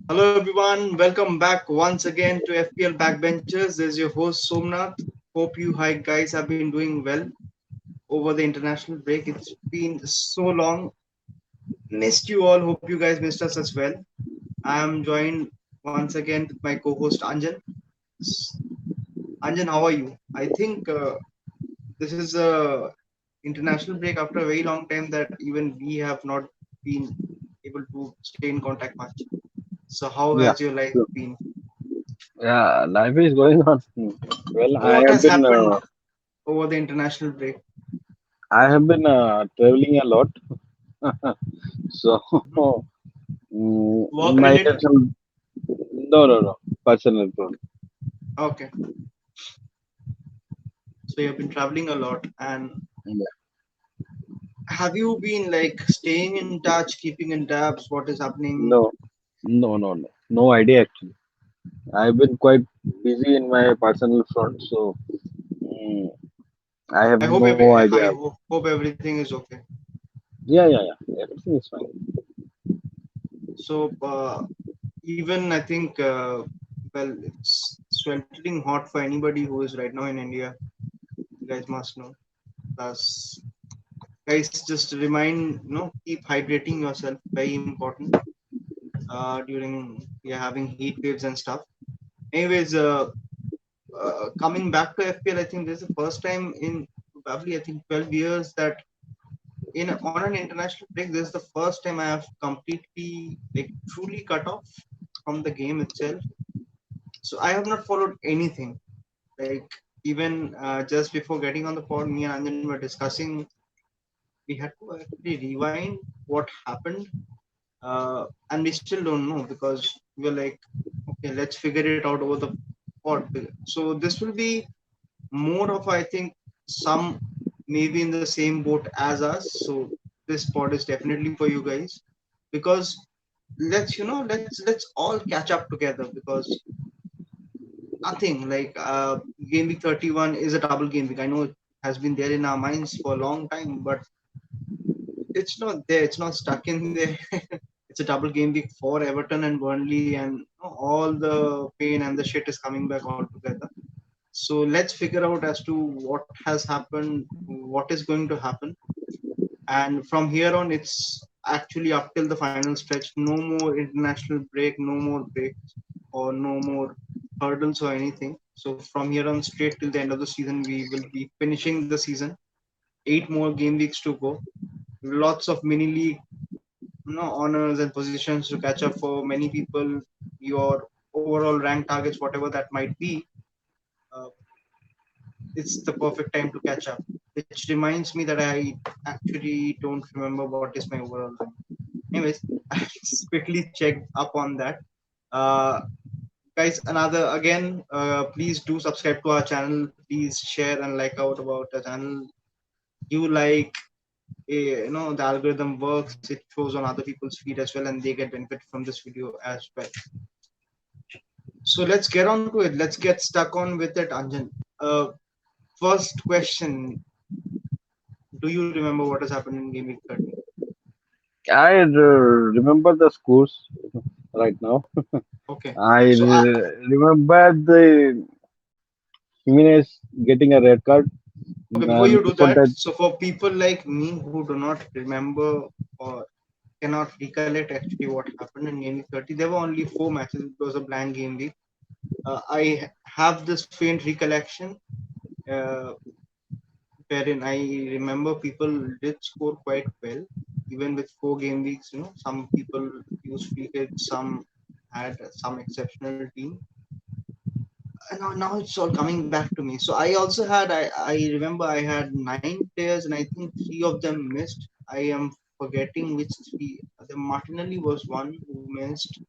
Hello everyone, welcome back once again to FPL Backbenchers. This is your host Somnath. Hope you hi guys have been doing well over the international break. It's been so long. Missed you all. Hope you guys missed us as well. I am joined once again with my co-host Anjan. Anjan, how are you? I think this is a international break after a very long time that even we have not been able to stay in contact much. So how Yeah, has your life so, been? yeah, life is going on. Well, What has happened over the international break? I have been traveling a lot. So, Mhm. Work my related? intention, no, personal growth. Okay. So you've been traveling a lot. And Yeah. have you been like staying in touch, keeping in tabs, what is happening? No, no idea actually. I've been quite busy in my personal front, so mm, I have no idea. Hope everything is okay. Yeah. Everything is fine. So even I think well it's sweltering hot for anybody who is right now in India. You guys must know. Plus guys just remind keep hydrating yourself, very important during having heat waves and stuff. Anyways, coming back to FPL, I think this is the first time in probably I think 12 years that in on an international break, this is the first time I have completely like truly cut off from the game itself. So I have not followed anything. Like even just before getting on the pod, me and Anjan were discussing. We had to actually rewind what happened, and we still don't know because we were like, okay, let's figure it out over the pod. So this will be more of I think some maybe in the same boat as us. So this pod is definitely for you guys because let's all catch up together because nothing like game week 31 is a double game week. I know it has been there in our minds for a long time, but it's not there. It's not stuck in there. It's a double game week for Everton and Burnley, and all the pain and the shit is coming back all together. So let's figure out as to what has happened, what is going to happen, and from here on, it's actually up till the final stretch. No more international break, no more breaks, or no more hurdles or anything. So from here on, straight till the end of the season, we will be finishing the season. 8 more game weeks to go. Lots of mini league honors and positions to catch up for many people. Your overall rank targets, whatever that might be, uh, it's the perfect time to catch up. Which reminds me that I actually don't remember what is my overall rank. Anyways, I just quickly checked up on that. Uh, guys, another again, please do subscribe to our channel. Please share and like out about the channel. You like the algorithm works, it shows on other people's feed as well, and they get benefit from this video as well. So let's get on to it. Let's get stuck on with it, Anjan. uh, First question, do you remember what has happened in game week 30? I remember the scores right now. Okay, I so remember the Jimenez getting a red card. okay, before you And do for that, that, so for people like me who do not remember or cannot recollect actually what happened in game week 30, there were only 4 matches. It was a blank game week. I have this faint recollection uh, wherein I remember people did score quite well, even with 4 game weeks. Some people used free hits, some had some exceptional team. And now it's all coming back to me. So I also had, I remember I had 9 players, and I think 3 of them missed. I am forgetting which three. The Martinelli was one who missed.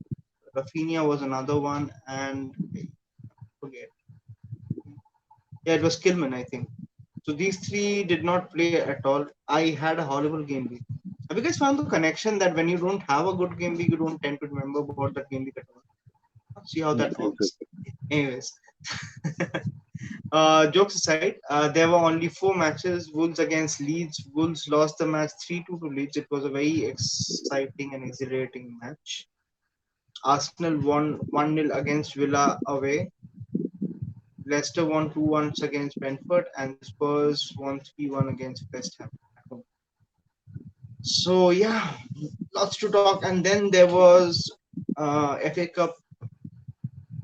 Rafinha was another one, and I forget. Yeah, it was Kilman, I think. So these three did not play at all. I had a horrible game week. Have you guys found the connection that when you don't have a good game week, you don't tend to remember about that game week at all? See how that yeah, works. Anyways, jokes aside, there were only 4 matches. Wolves against Leeds. Wolves lost the match 3-2 to Leeds. It was a very exciting and exhilarating match. Arsenal won 1-0 against Villa away. Leicester won 2-1 against Brentford, and Spurs won 3-1 against West Ham at home. So yeah, lots to talk. And then there was FA Cup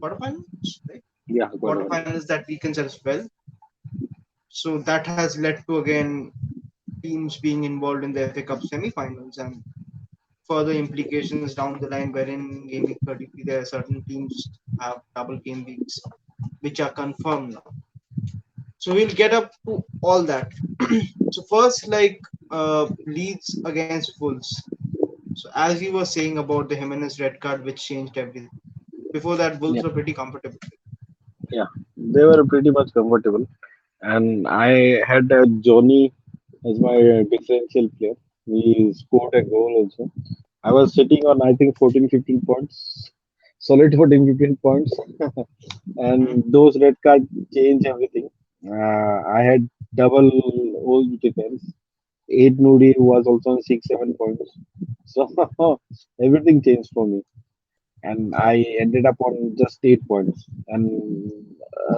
quarterfinals, right? Yeah, quite a Quarterfinals that weekend as well. So that has led to again teams being involved in the FA Cup semi-finals and further implications down the line. Wherein Game Week 33, there are certain teams have double game weeks, which are confirmed now. So we'll get up to all that. So first, like Leeds against Wolves. So as you were saying about the Jimenez red card, which changed everything. Before that, yeah, Wolves were pretty comfortable. yeah. They were pretty much comfortable, and I had Johnny as my differential player. He scored a goal also. I was sitting on I think 14, 15 points, solid 14, 15 points, Hmm. and those red cards change everything. I had double old defense. Eight Nudi was also on 6, 7 points. So everything changed for me, and I ended up on just 8 points. And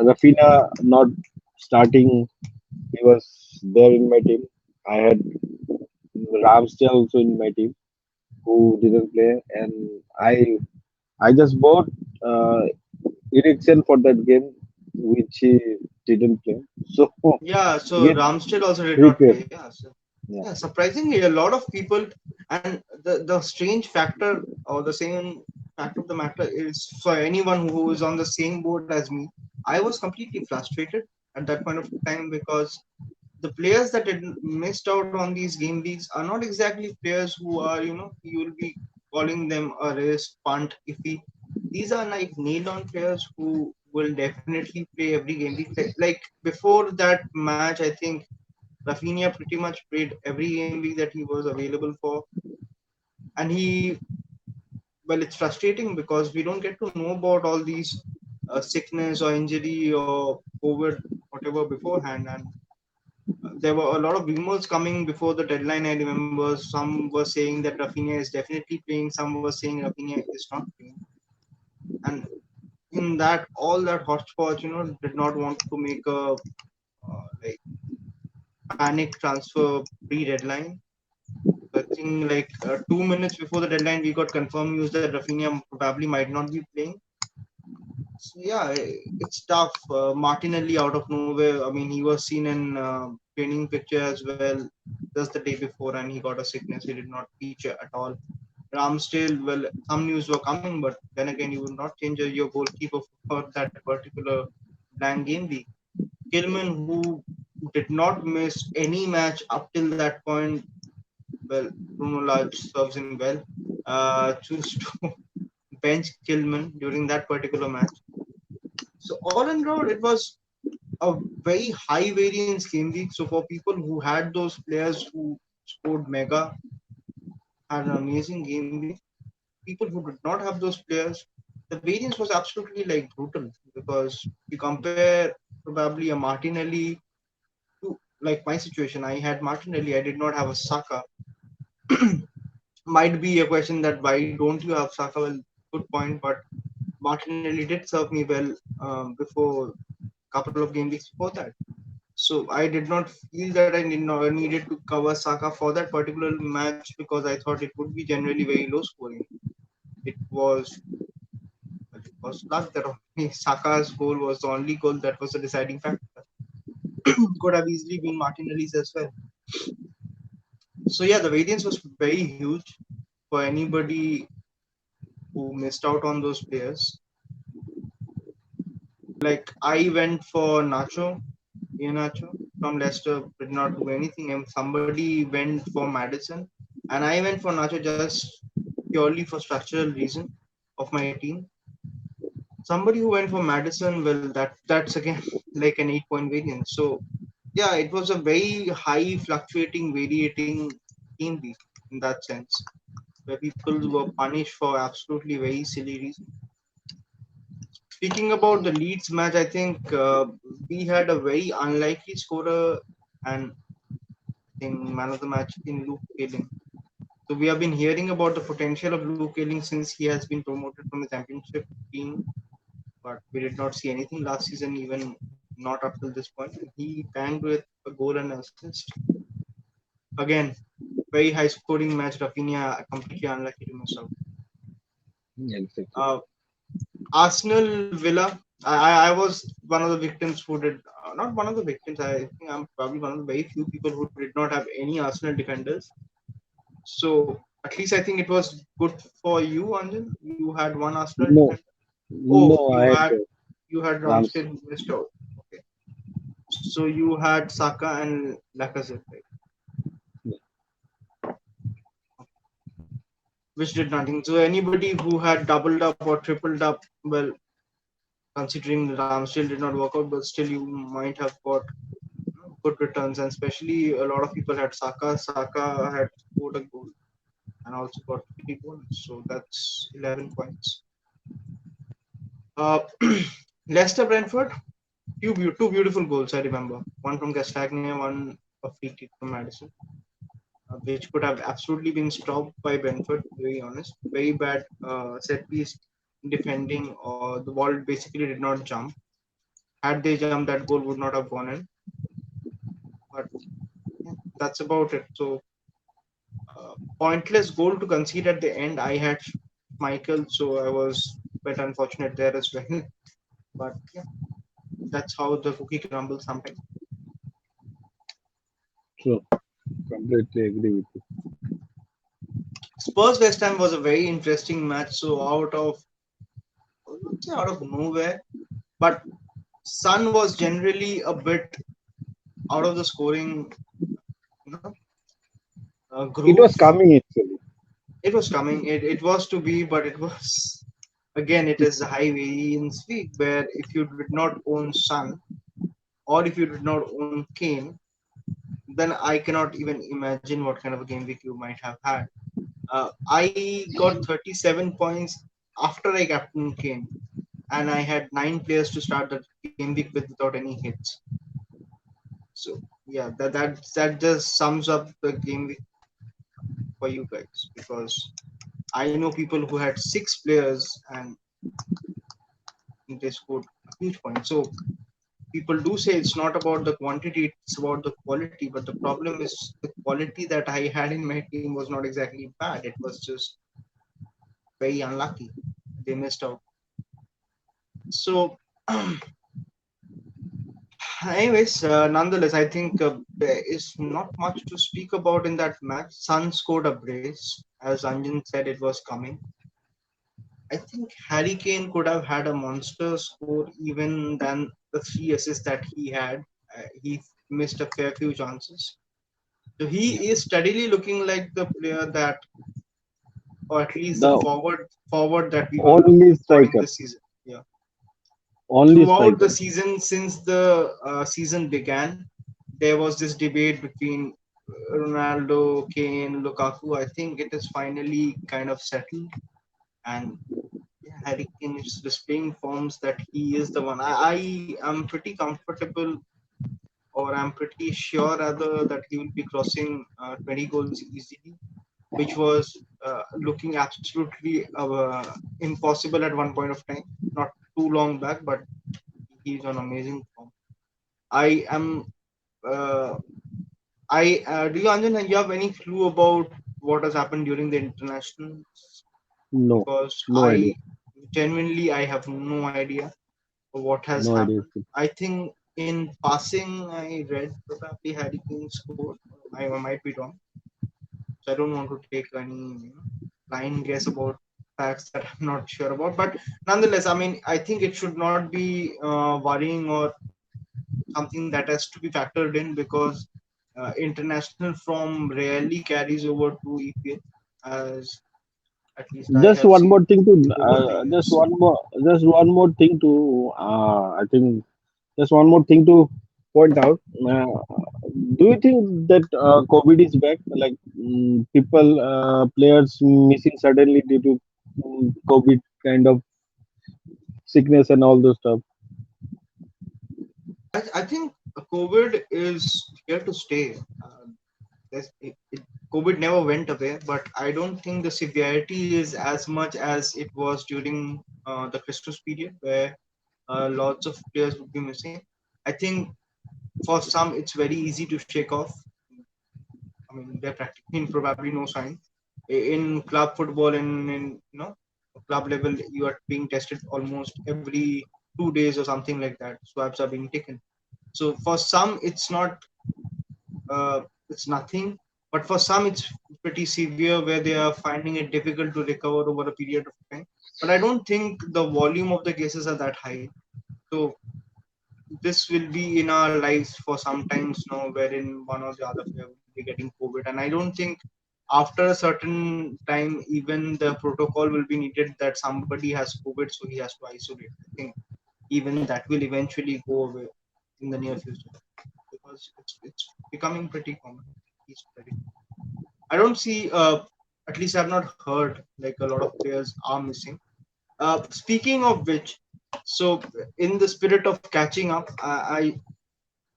Rafina not starting, he was there in my team. I had Ramsdale also in my team who didn't play, and I just bought uh, Eriksen for that game, which he didn't play. So Yeah, so get Ramsdale also did not prepared. play. Yeah, so Yeah, yeah, surprisingly, a lot of people, and the strange factor or the same fact of the matter is for anyone who is on the same boat as me, I was completely frustrated at that point of time because the players that had missed out on these game weeks are not exactly players who are, you will be calling them a risk, punt, iffy. These are like nailed on players who will definitely play every game week. Like before that match, I think Rafinha pretty much played every game week that he was available for. And well, it's frustrating because we don't get to know about all these sickness or injury or COVID, whatever beforehand. And there were a lot of rumors coming before the deadline. I remember some were saying that Rafinha is definitely playing, some were saying Rafinha is not playing. And in that, all that hotspot, did not want to make a like panic transfer pre-deadline. So I think like 2 minutes before the deadline, we got confirmed news that Rafinha probably might not be playing. So yeah, it's tough. Martinelli out of nowhere. I mean, he was seen in training picture as well just the day before, and he got a sickness. He did not feature at all. Ramsdale, well, some news were coming, but then again, you would not change your goalkeeper for that particular blank game week. Kilman, who did not miss any match up till that point, well, Bruno Lage serves him well. Choose to bench Kilman during that particular match. So all in all, it was a very high variance game week. So for people who had those players who scored mega, had an amazing game week, people who did not have those players, the variance was absolutely like brutal because you compare probably a Martinelli to like my situation. I had Martinelli, I did not have a Saka. Might be a question that why don't you have Saka? Well, good point, but Martinelli did serve me well before a couple of game weeks before that. So I did not feel that I needed to cover Saka for that particular match because I thought it would be generally very low scoring. It was well, it was luck that only Saka's goal was the only goal that was a deciding factor. Could have easily been Martinelli's as well. So yeah, the variance was very huge for anybody who missed out on those players. Like I went for Nacho, Nacho from Leicester did not do anything, and somebody went for Madison, and I went for Nacho just purely for structural reason of my team. Somebody who went for Madison, well, that's again like an 8 point variance. So yeah, it was a very high fluctuating, variating game week in that sense, where people were punished for absolutely very silly reasons. Speaking about the Leeds match, I think we had a very unlikely scorer and I think man of the match in Luke Ayling. So we have been hearing about the potential of Luke Ayling since he has been promoted from the championship team, but we did not see anything last season, even not up till this point. And he banged with a goal and assist. Again, very high scoring match. Rafinha completely unlucky to miss out. Exactly. Uh, Arsenal Villa. I was one of the victims who did not one of the victims. I think I'm probably one of the very few people who did not have any Arsenal defenders. So at least I think it was good for you, Anjan. You had one Arsenal No, defender. Oh, no, I had you had Rams. Ramsdale who missed out. Okay, so you had Saka and Lacazette, right? Which did nothing. So anybody who had doubled up or tripled up, well, considering Ramsdale did not work out, but still you might have got good returns, and especially a lot of people had Saka. Saka had scored a goal and also got 3 bonus, so that's 11 points. Uh, Leicester Brentford, two beautiful goals. I remember one from Castagna, one a free kick from Madison, which could have absolutely been stopped by Brentford. To be very honest, very bad set piece defending, or the ball basically did not jump. Had they jumped, that goal would not have gone in. But yeah, that's about it. So pointless goal to concede at the end. I had Michael, so I was quite unfortunate there as well. But yeah, that's how the cookie crumbles sometimes. So completely agree with you. Spurs West Ham was a very interesting match. So I would say out of nowhere, but Sun was generally a bit out of the scoring, you know, It groove. was coming actually. It was coming. It was to be, but it was again. It is a high variance week where if you did not own Sun or if you did not own Kane, then I cannot even imagine what kind of a game week you might have had. I got 37 points after I captained Kane, and I had 9 players to start the game week with without any hits. So yeah, that just sums up the game week for you guys, because I know people who had 6 players and they scored a huge point. So people do say it's not about the quantity, it's about the quality. But the problem is the quality that I had in my team was not exactly bad. It was just very unlucky. They missed out. So, anyways, nonetheless, I think there is not much to speak about in that match. Sun scored a brace. As Anjan said, it was coming. I think Harry Kane could have had a monster score even than the 3 assists that he had. He missed a fair few chances. So Yeah. he is steadily looking like the player that, or at least the The forward that we were only looking for in striker, this season. Yeah. only Throughout the striker. season, since the season began, there was this debate between Ronaldo, Kane, Lukaku. I think it is finally kind of settled, and yeah, Harry Kane is displaying forms that he is the one. I am pretty comfortable, or I'm pretty sure rather, that he will be crossing 20 goals easily, which was looking absolutely impossible at one point of time, not too long back, but he's on amazing form. I am. Uh, do you, Anjan, you have any clue about what has happened during the internationals? No, Because no idea. I have no idea what has No idea. happened. I think in passing, I read probably Harry Kane scored. I might be wrong, so I don't want to take any blind guess about facts that I'm not sure about. But nonetheless, I mean, I think it should not be worrying or something that has to be factored in, because international form rarely carries over to EPL, as at least I Just have one seen more thing to, over the years. just one more thing to, I think, just one more thing to point out. Do you think that COVID is back? Like people, players missing suddenly due to COVID kind of sickness and all those stuff? I think COVID is here to stay. There's, COVID never went away, but I don't think the severity is as much as it was during the Christmas period, where lots of players would be missing. I think for some it's very easy to shake off. I mean, they're practically in probably no sign. In club football and in club level, you are being tested almost every 2 days or something like that. Swabs are being taken. So for some, it's nothing, but for some it's pretty severe where they are finding it difficult to recover over a period of time. But I don't think the volume of the cases are that high. So this will be in our lives for some times now, wherein one or the other player will be getting COVID. And I don't think after a certain time, even the protocol will be needed that somebody has COVID, so he has to isolate. I think even that will eventually go away in the near future because it's becoming pretty common. It's pretty. I don't see, at least I've not heard like a lot of players are missing. Speaking of which, so in the spirit of catching up,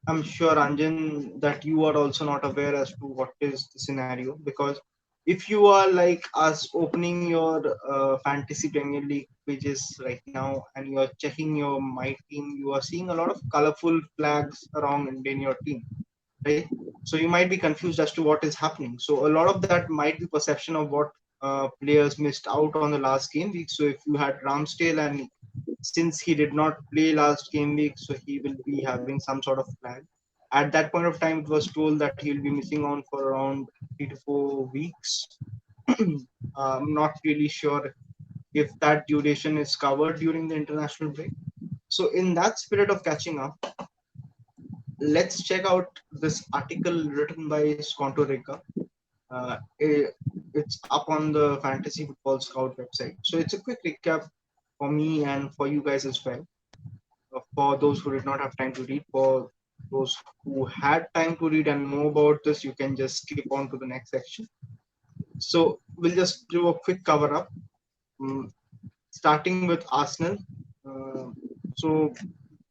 I'm sure, Anjan, that you are also not aware as to what is the scenario, because if you are like us opening your fantasy Premier League pages right now and you are checking your my team, you are seeing a lot of colorful flags around in your team, right? So you might be confused as to what is happening. So a lot of that might be perception of what players missed out on the last game week. So if you had Ramsdale, and since he did not play last game week, so he will be having some sort of flag. At that point of time, it was told that he will be missing on for around 3 to 4 weeks. I'm not really sure if that duration is covered during the international break. So in that spirit of catching up, let's check out this article written by Sconto Rica. It's up on the Fantasy Football Scout website. So it's a quick recap for me and for you guys as well. For those who did not have time to read, for those who had time to read and know about this, you can just skip on to the next section. So we'll just do a quick cover up, um, starting with Arsenal. Uh, so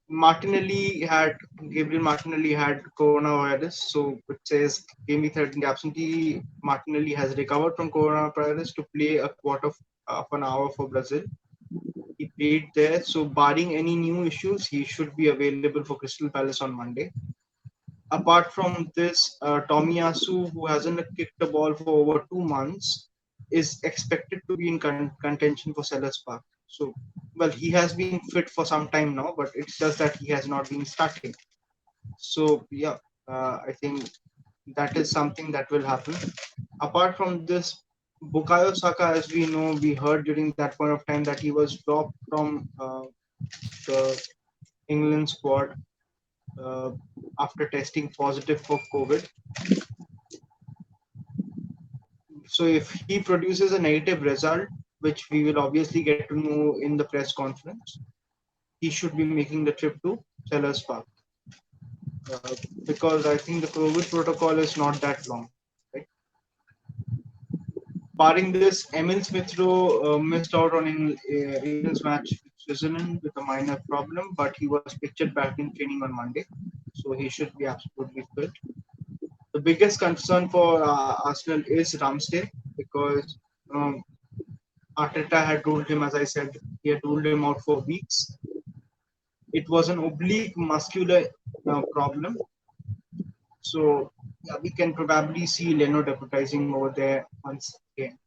Gabriel Martinelli had coronavirus. So it says game week 13 absentee Martinelli has recovered from coronavirus to play a quarter of an hour for Brazil. He played there. So barring any new issues, he should be available for Crystal Palace on Monday. Apart from this, Tomiyasu, who hasn't kicked the ball for over 2 months, is expected to be in contention for Sellers Park. So, well, he has been fit for some time now, but it's just that he has not been starting. So, yeah, I think that is something that will happen. Apart from this, Bukayo Saka, as we know, we heard during that point of time that he was dropped from the England squad uh, after testing positive for COVID. So if he produces a negative result, which we will obviously get to know in the press conference, he should be making the trip to Sellers Park, uh, because I think the COVID protocol is not that long. Right? Barring this, Emil Smith Rowe missed out on England's match with Switzerland with a minor problem, but he was pictured back in training on Monday, so he should be absolutely fit. The biggest concern for Arsenal is Ramsdale, because um, Arteta had told him, as I said, he had told him out for weeks. It was an oblique muscular problem. So yeah, we can probably see Leno deputizing over there once again.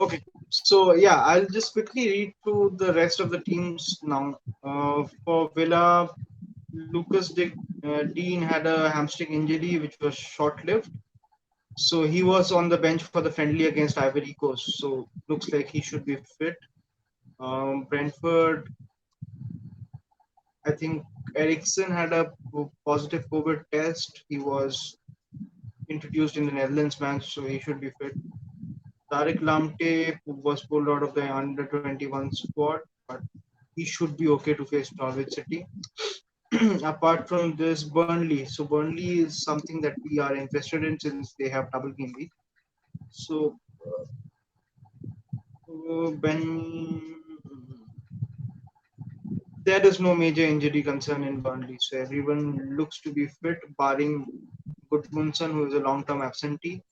Okay, so yeah, I'll just quickly read through the rest of the teams now. For Villa, Dean had a hamstring injury which was short-lived. So he was on the bench for the friendly against Ivory Coast. So looks like he should be fit. Brentford, I think Ericsson had a positive COVID test. He was introduced in the Netherlands match, so he should be fit. Tariq Lamptey was pulled out of the under 21 squad, but he should be okay to face Norwich City. Apart from this, Burnley. So Burnley is something that we are interested in since they have double game week. So Ben, there is no major injury concern in Burnley, so everyone looks to be fit, barring Goodmanson, who is a long-term absentee,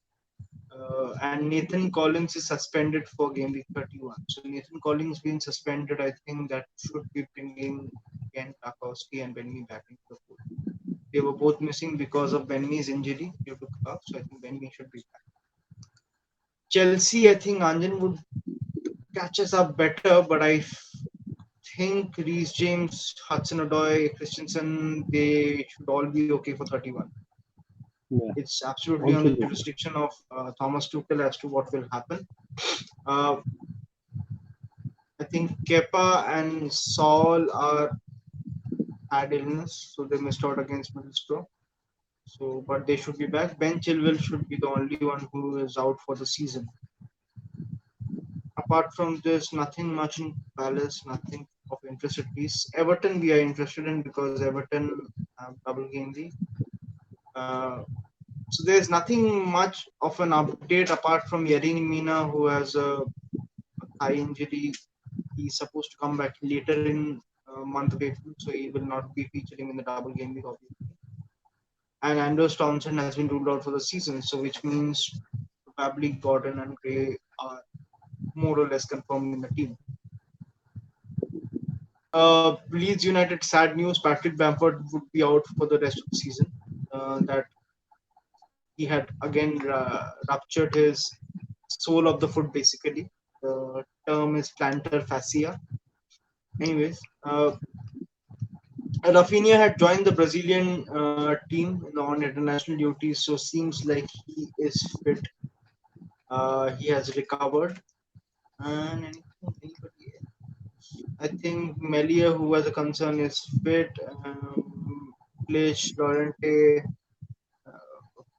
and Nathan Collins is suspended for game week 31. So Nathan Collins being suspended, I think that should be bringing again Tarkowski and Benmi back into the fold. They were both missing because of Benmi's injury due to calf, so I think Benmi should be back. Chelsea, I think Anjan would catch us up better, but I think Reece James, Hudson-Odoi, Christensen, they should all be okay for 31. Yeah, It's absolutely all on the should be good. jurisdiction of Thomas Tuchel as to what will happen. Uh, I think Kepa and Saul are had illness, so they missed out against Middlesbrough. So, but they should be back. Ben Chilwell should be the only one who is out for the season. Apart from this, nothing much in Palace, nothing of interest at least. Everton, we are interested in because Everton have double game week. Uh, so there's nothing much of an update apart from Yerin Mina, who has a thigh injury. He's supposed to come back later in month of April, so he will not be featuring in the double game week, obviously. And Anders Townsend has been ruled out for the season, so which means probably Gordon and Gray are more or less confirmed in the team. Leeds United, sad news. Patrick Bamford would be out for the rest of the season. That he had again ruptured his sole of the foot, basically. The term is plantar fascia. Anyways, Rafinha had joined the Brazilian team on international duties, so seems like he is fit. He has recovered. And anybody else? I think Melia, who was a concern, is fit. Klish, Lorente,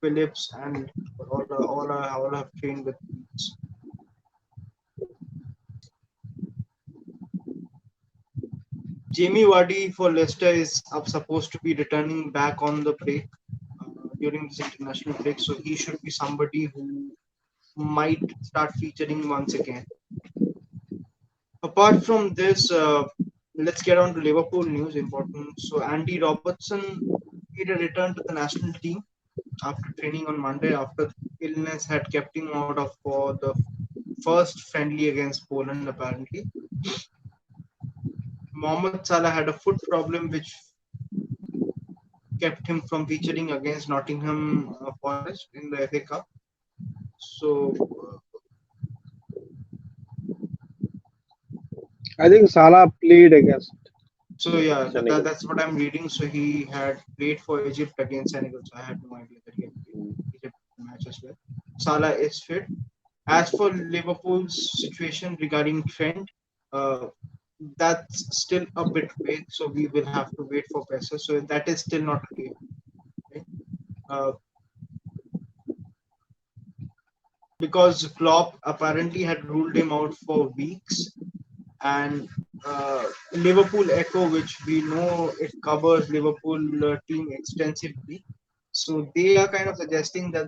Phillips, and all have trained with Leeds. Jamie Vardy for Leicester is supposed to be returning back on the break during this international break, so he should be somebody who might start featuring once again. Apart from this, let's get on to Liverpool news. Important. So Andy Robertson made a return to the national team after training on Monday after illness had kept him out of for the first friendly against Poland. Apparently, Mohamed Salah had a foot problem which kept him from featuring against Nottingham Forest in the FA Cup. So, I think Salah played against so yeah, Senegal. that's what I'm reading. So he had played for Egypt against Senegal. So I had no idea that he had played Egypt match as well. Salah is fit. As for Liverpool's situation regarding Trent, uh, that's still a bit vague. So we will have to wait for pressure. So that is still not clear. Right? Uh, because Klopp apparently had ruled him out for weeks, and Liverpool Echo, which we know it covers Liverpool team extensively, so they are kind of suggesting that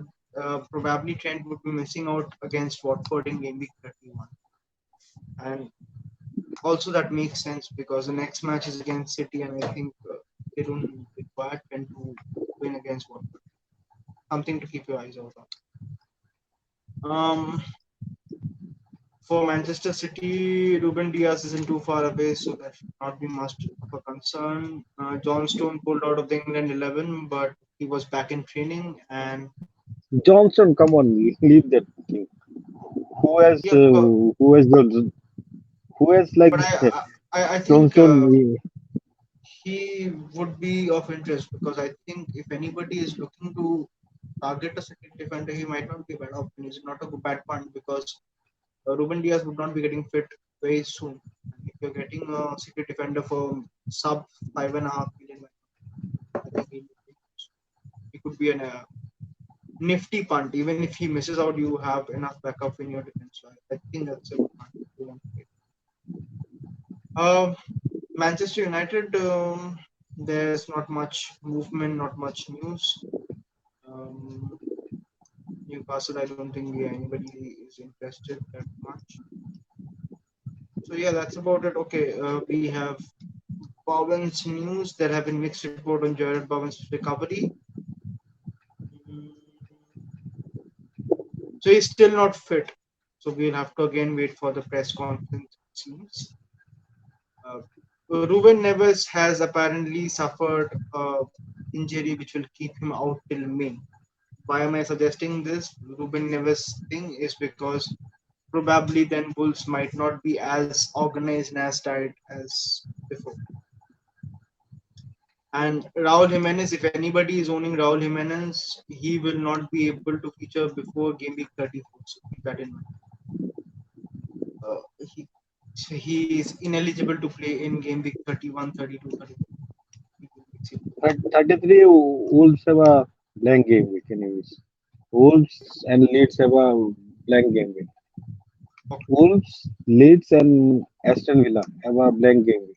probably Trent would be missing out against Watford in game week 31, and also that makes sense because the next match is against City, and I think they don't require Trent to win against Watford. Something to keep your eyes out on. For Manchester City, Ruben Diaz isn't too far away, so that should not be much of a concern. John Stone pulled out of the England 11, but he was back in training, and Johnson, come on, leave that thing. Who has yeah, who has the who has like but I think Johnstone? he would be of interest because I think if anybody is looking to target a City defender, he might not be a bad option. He's not a bad punt because Ruben Diaz would not be getting fit very soon. And if you're getting a City defender for sub 5.5 million, I think he could be a nifty punt. Even if he misses out, you have enough backup in your defense. So I think that's a good punt if you want to take. Manchester United, there's not much movement, not much news. Um, Newcastle, I don't think anybody is interested that much. So yeah, that's about it. Okay, we have Bowen's news. There have been mixed report on Jared Bowen's recovery. So he's still not fit. So we'll have to again wait for the press conference. It seems. Uh, Ruben Neves has apparently suffered injury which will keep him out till May. Why am I suggesting this? Ruben Neves thing is because probably then Wolves might not be as organized and as tight as before. And Raul Jimenez, if anybody is owning Raul Jimenez, he will not be able to feature before game week 34. So keep that in mind. Uh, he, he is ineligible to play in game week 31, 32, 34. 33 Wolves have a blank game week anyways. Wolves and Leeds have a blank game week. Wolves, Leeds and Aston Villa have a blank game week.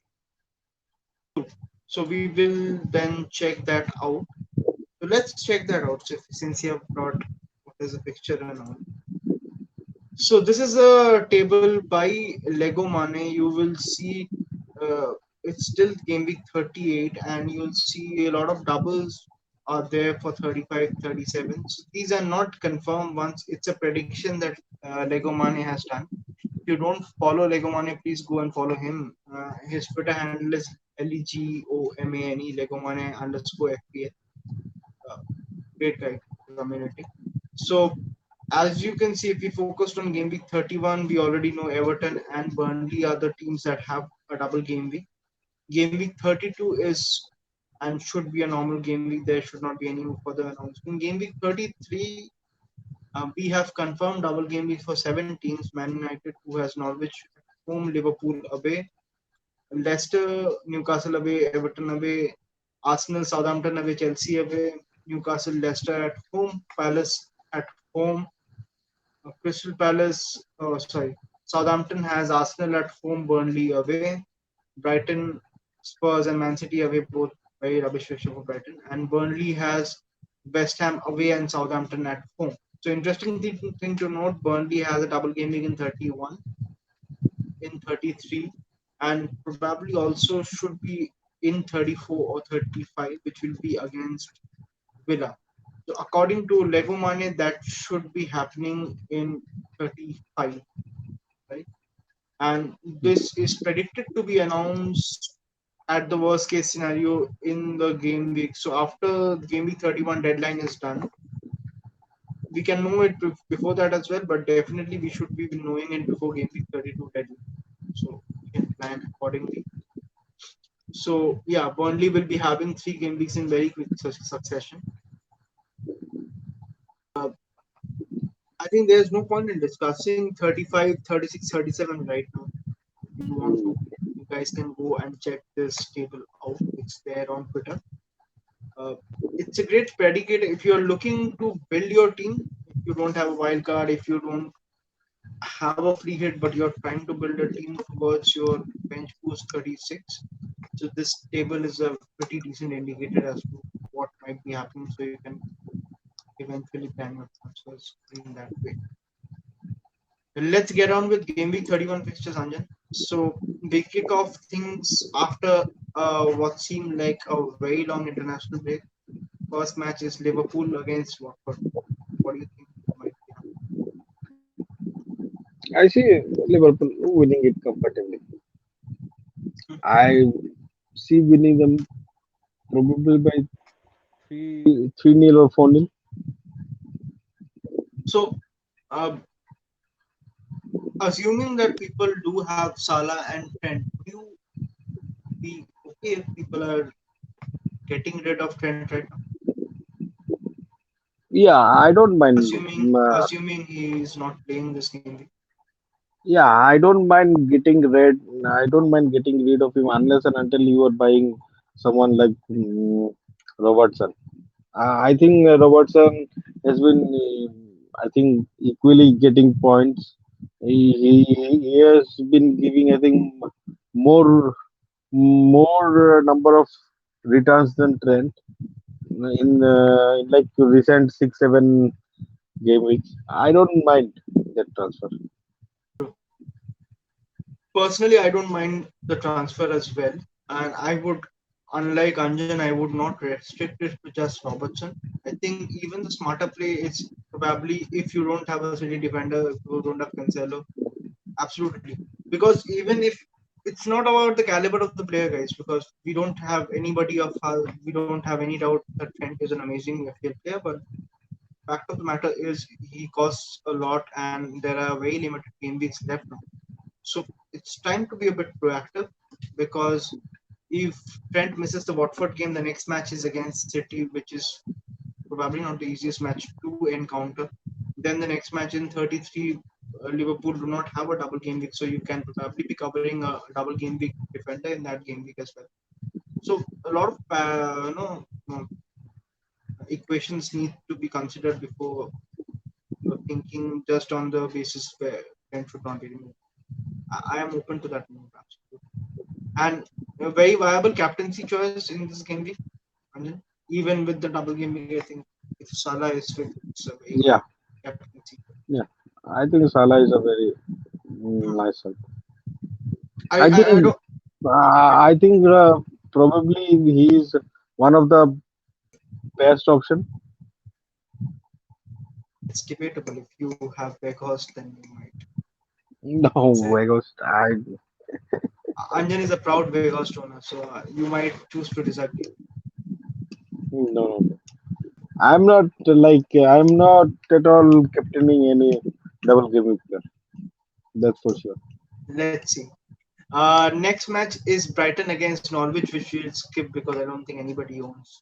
So we will then check that out. So let's check that out since you have brought what is a picture and all. So this is a table by Lego Mane. You will see it's still game week 38 and you'll see a lot of doubles are there for 35, 37. So these are not confirmed ones. It's a prediction that Lego Mane has done. If you don't follow Lego Mane, please go and follow him. His Twitter handle is LEGOMANE, Lego Mane underscore FPL. Uh, Great guy for the community. So as you can see, if we focused on game week 31, we already know Everton and Burnley are the teams that have a double game week. Game week 32 is and should be a normal game week. There should not be any further announcement. Game week 33, we have confirmed double game week for 7 teams. Man United, who has Norwich at home, Liverpool away, Leicester, Newcastle away, Everton away, Arsenal, Southampton away, Chelsea away, Newcastle, Leicester at home, Palace at home, Crystal Palace, sorry, Southampton has Arsenal at home, Burnley away, Brighton, Spurs, and Man City away, both very rubbish fixture for Brighton, and Burnley has West Ham away and Southampton at home. So interesting thing to note: Burnley has a double game week in 31, in 33, and probably also should be in 34 or 35, which will be against Villa. So according to Lego Mane, that should be happening in 35, right? And this is predicted to be announced at the worst case scenario in the game week. So after the game week 31 deadline is done, we can know it before that as well, but definitely we should be knowing it before game week 32 deadline. So we can plan accordingly. So yeah, Burnley will be having 3 game weeks in very quick succession. Uh, I think there's no point in discussing 35, 36, 37 right now. If you want to, you guys can go and check this table out. It's there on Twitter. Uh, it's a great predicate if you're looking to build your team. If you don't have a wild card, if you don't have a free hit, but you're trying to build a team towards your bench boost 36. So this table is a pretty decent indicator as to what might be happening. So you can eventually plan your transfers in that way. Let's get on with game week 31 fixtures, Anjan. So we kick off things after what seemed like a very long international break. First match is Liverpool against Watford. What do you think might be I see Liverpool winning it comfortably. happening? I see winning them probably by 3-0 or 4-0. So, uh, assuming that people do have Salah and Trent, would you be okay if people are getting rid of Trent right now? Yeah, I don't mind. Assuming he is not playing this game week. Yeah, I don't mind getting rid. I don't mind getting rid of him unless and until you are buying someone like Robertson. I think Robertson has been, I think, equally getting points. He has been giving, I think, more number of returns than Trent in like recent 6-7 game weeks. I don't mind that transfer. Personally, I don't mind the transfer as well, and I would, unlike Anjan, I would not restrict it to just Robertson. I think even the smarter play is probably if you don't have a City defender, if you don't have Cancelo, absolutely. Because even if it's not about the caliber of the player, guys, because we don't have anybody of our, we don't have any doubt that Trent is an amazing FPL player, but fact of the matter is he costs a lot and there are very limited game weeks left now. So it's time to be a bit proactive because if Trent misses the Watford game, the next match is against City, which is probably not the easiest match to encounter. Then the next match in 33, Liverpool do not have a double game week, so you can probably be covering a double game week defender in that game week as well. So a lot of equations need to be considered before thinking just on the basis where Trent should not be removed. I am open to that move, absolutely. And a very viable captaincy choice in this game week. Anjan. Even with the double game week, I think if Salah is fit, it's a very Yeah, viable captaincy. yeah. I think Salah is a very Hmm. nice one. I I think don't. Okay, I think probably he is one of the best option. it's debatable. If you have Weghorst, then you might No, say Vegas. I Anjan is a proud Weghorst owner, so you might choose to disagree. no, no. I'm not I'm not at all captaining any double gaming player. That's for sure. Let's see. Next match is Brighton against Norwich, which we'll skip because I don't think anybody owns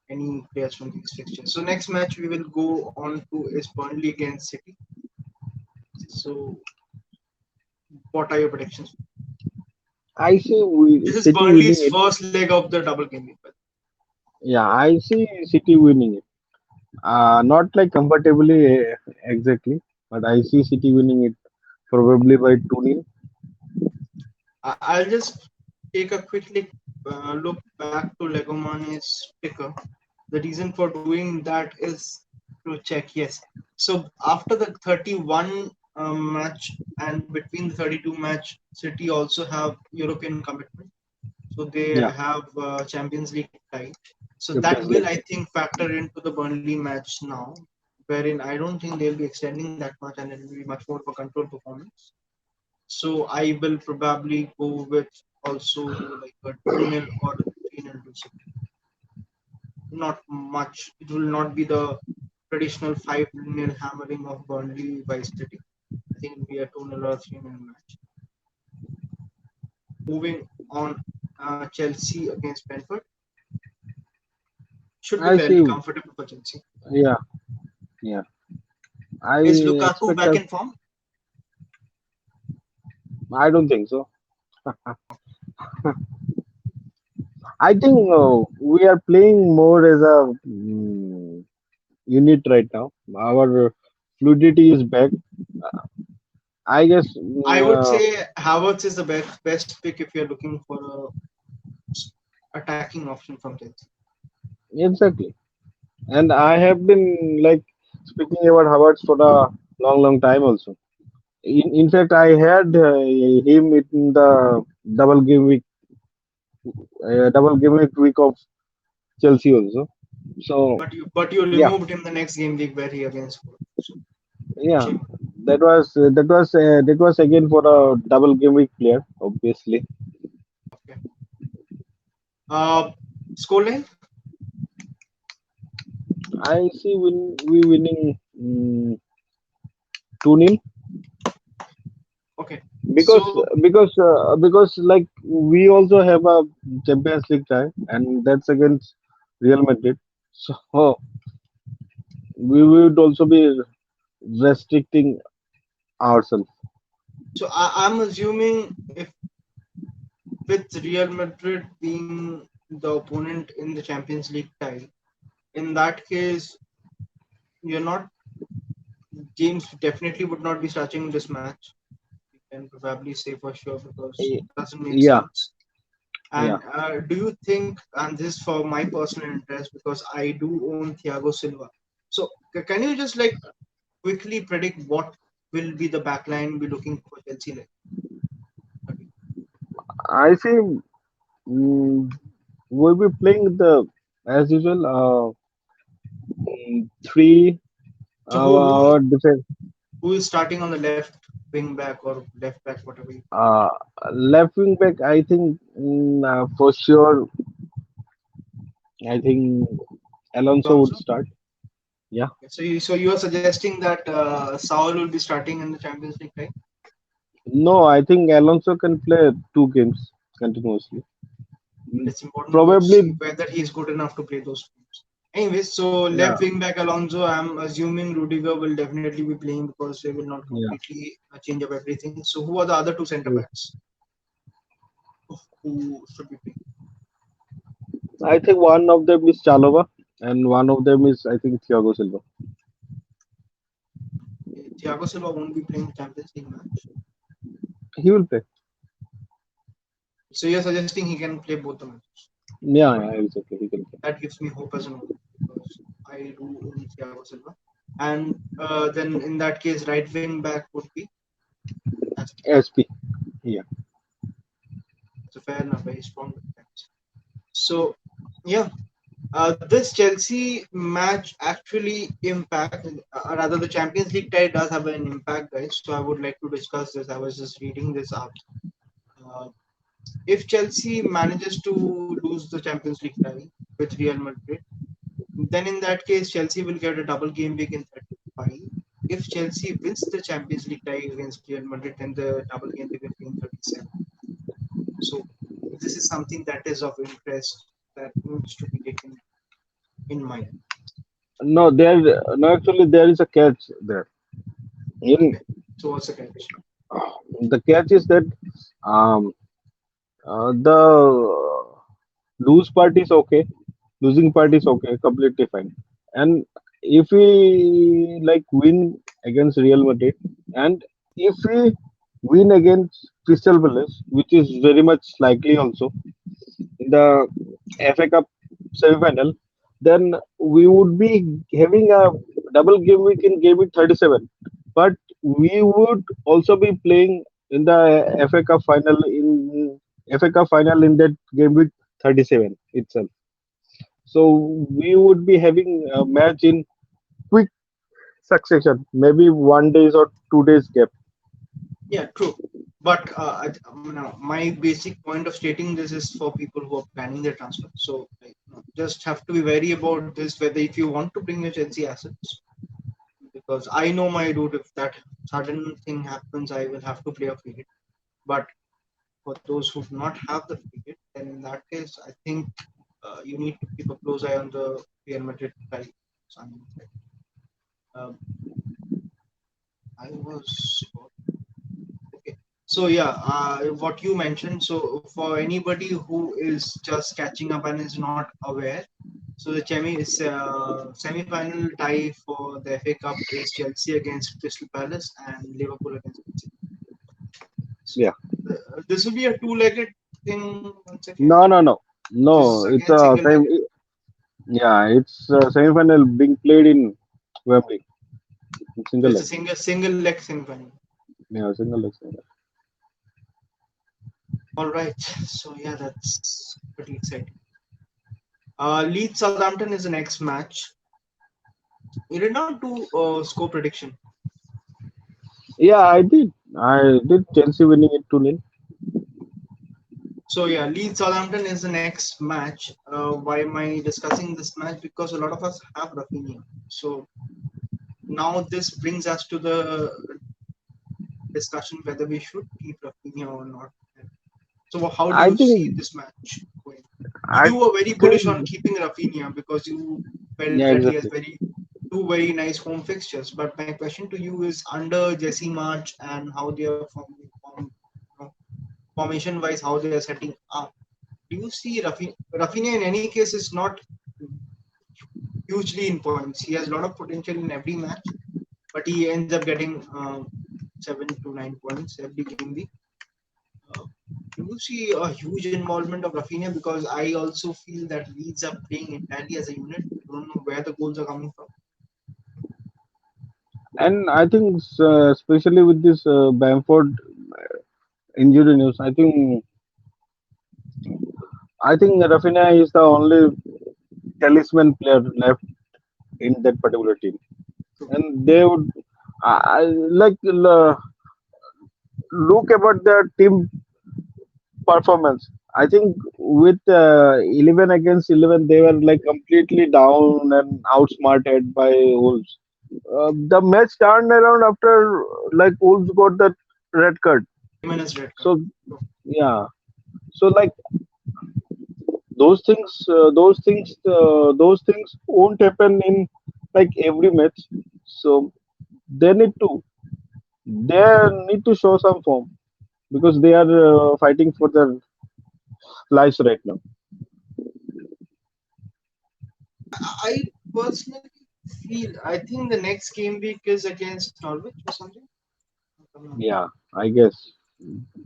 any players from these fixtures. So next match we will go on to is Burnley against City. So what are your predictions? I see This is City Burnley's winning it. first leg of the double game week. Yeah, I see City winning it. Not like comfortably exactly, but I see City winning it probably by 2-0. I'll just take a quick look back to Legomane's ticker. The reason for doing that is to check, yes. So after the 31 match and between the 32 match, City also have European commitment. So they Yeah, have Champions League tie. So that Champions will, League. I think, factor into the Burnley match now, wherein I don't think they'll be extending that much and it will be much more of a controlled performance. So I will probably go with also like a 2-0 or a 3-0 to City. Not much. It will not be the traditional 5-0 hammering of Burnley by City. I think it will be a 2-0 or 3-0 match. Moving on, Chelsea against Brentford should be I fairly see. comfortable for Chelsea. Yeah, yeah. I Is Lukaku expect back us. in form? I don't think so. I think we are playing more as a unit right now. Our fluidity is back. I guess I would say Havertz is the best pick if you're looking for a attacking option from Chelsea. exactly. And I have been like speaking about Havertz for a long time also. In fact, I had him in the double game week, double game week of Chelsea also. So But you yeah, removed him the next game week where he against Spurs. So yeah, shame. that was again for a double game week player, obviously. Okay. Uh, Scoreline. I see we winning 2-0 Okay. because So like we also have a Champions League tie and that's against Real Madrid. So we would also be restricting ourselves. I'm assuming if with Real Madrid being the opponent in the Champions League tie, in that case, you're not James definitely would not be starting this match. You can probably say for sure because Y- it doesn't make Yeah, sense. yeah. And do you think, and this is for my personal interest because I do own Thiago Silva. So can you just like quickly predict what will be the backline be looking for Chelsea like? I see. We'll be playing the as usual 3-5-2. So who Our defense, who is starting on the left wing back or left back, whatever you call uh, left wing back, I think for sure, I think it? Alonso would Alonso. start. Yeah. Okay. So you are suggesting that Saul will be starting in the Champions League, right? No, I think Alonso can play two games continuously. But it's important to see Probably, whether he's good enough to play those games. Anyways, so yeah, left wing back Alonso, I'm assuming Rudiger will definitely be playing because they will not yeah. completely change up everything. So who are the other two centre backs who should be playing? I think one of them is Chalova, and one of them is I think Thiago Silva. Thiago Silva won't be playing the Champions League match. He will play. So you're suggesting he can play both the matches. Yeah, yeah, exactly. He can play. That gives me hope as an owner because I do own Thiago Silva. And then in that case, right wing back would be Aspi. SP. Yeah. So fair enough, very strong defense. So yeah, this Chelsea match actually impact, rather the Champions League tie does have an impact, guys. So I would like to discuss this. I was just reading this up. Uh, if Chelsea manages to lose the Champions League tie with Real Madrid, then in that case Chelsea will get a double game week in 35. If Chelsea wins the Champions League tie against Real Madrid, then the double game week will be in 37. So this is something that is of interest that needs to be taken in mind. No, there. No, actually, there is a catch there. In Okay. So what's the catch? the catch is that um, the lose part is okay, losing part is okay, completely fine. And if we like win against Real Madrid, and if we win against Crystal Palace, which is very much likely also in the FA Cup semi-final, then we would be having a double game week in game week 37. But we would also be playing in the FA Cup final in that game week 37 itself. So we would be having a match in quick succession, maybe 1 days or 2 days gap. Yeah, true. But now my basic point of stating this is for people who are planning their transfer. So like, just have to be wary about this whether if you want to bring your Chelsea assets, because I know my route. If that sudden thing happens, I will have to play a free hit. But for those who do not have the free hit, then in that case, I think you need to keep a close eye on the Real Madrid tie. So, um, I was okay. So yeah, what you mentioned. So for anybody who is just catching up and is not aware, so the semi-final tie for the FA Cup is Chelsea against Crystal Palace and Liverpool against Chelsea. So Yeah. this will be a two-legged thing once again. No, no, no, This is no. It's again a same. single-legged. Yeah, it's a semi-final being played in Wembley. So Single it's a leg. single leg semi-final. Yeah, single leg. Single leg. All right. So yeah, that's pretty exciting. Leeds Southampton is the next match. You did not do score prediction. Yeah, I did. I did Chelsea winning it 2-0. So yeah, Leeds Southampton is the next match. Why am I discussing this match? Because a lot of us have Rafinha. So now this brings us to the discussion whether we should keep Rafinha or not. So how do I you see think. this match going? I You were very bullish on think. keeping Rafinha because you felt Yeah, that he has exactly. two very nice home fixtures. But my question to you is under Jesse March and how they are formation wise, how they are setting up. Do you see Rafinha in any case is not hugely in points. He has a lot of potential in every match, but he ends up getting 7 to 9 points every game week. Uh, do you see a huge involvement of Rafinha? Because I also feel that Leeds are playing entirely as a unit. You don't know where the goals are coming from. And I think, especially with this Bamford injury news, I think Rafinha is the only talisman player left in that particular team. and they would like look about their team performance. I think with 11 against 11, they were like completely down and outsmarted by Wolves. The match turned around after like Wolves got that red card. Jimenez red card. So yeah, so like those things won't happen in like every match. So they need to they need to show some form because they are fighting for their lives right now. I personally feel I think the next game week is against Norwich or something. If I'm not Yeah, wrong. I guess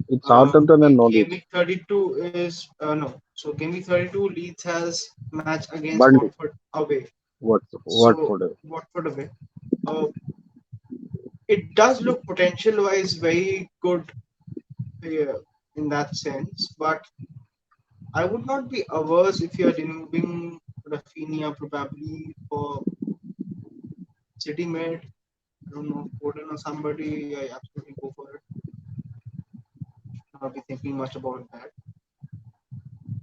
it's Southampton and Game Norwich. week 32 is no. So game week 32, Leeds has match against Burnley. Watford away. What So for the Watford away. Uh, it does look potential wise very good in that sense, but I would not be averse if you're removing Rafinha probably for City mid. I don't know, Foden or somebody. I absolutely go for it. Not be thinking much about that.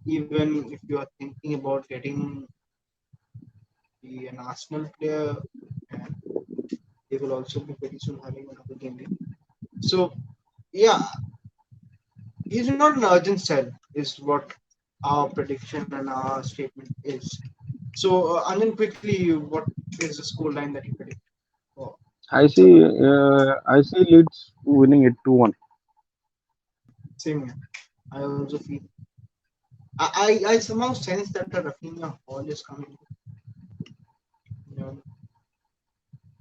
Even if you are thinking about getting an Arsenal player, and they will also be very soon having another game week. So yeah, he's not an urgent sell, is what our prediction and our statement is. So Anand, quickly, what is the score line that you predict for Leeds or Burnley? I see Leeds winning it 2-1. Same here. I also feel I somehow sense that the Rafinha Hall is coming. You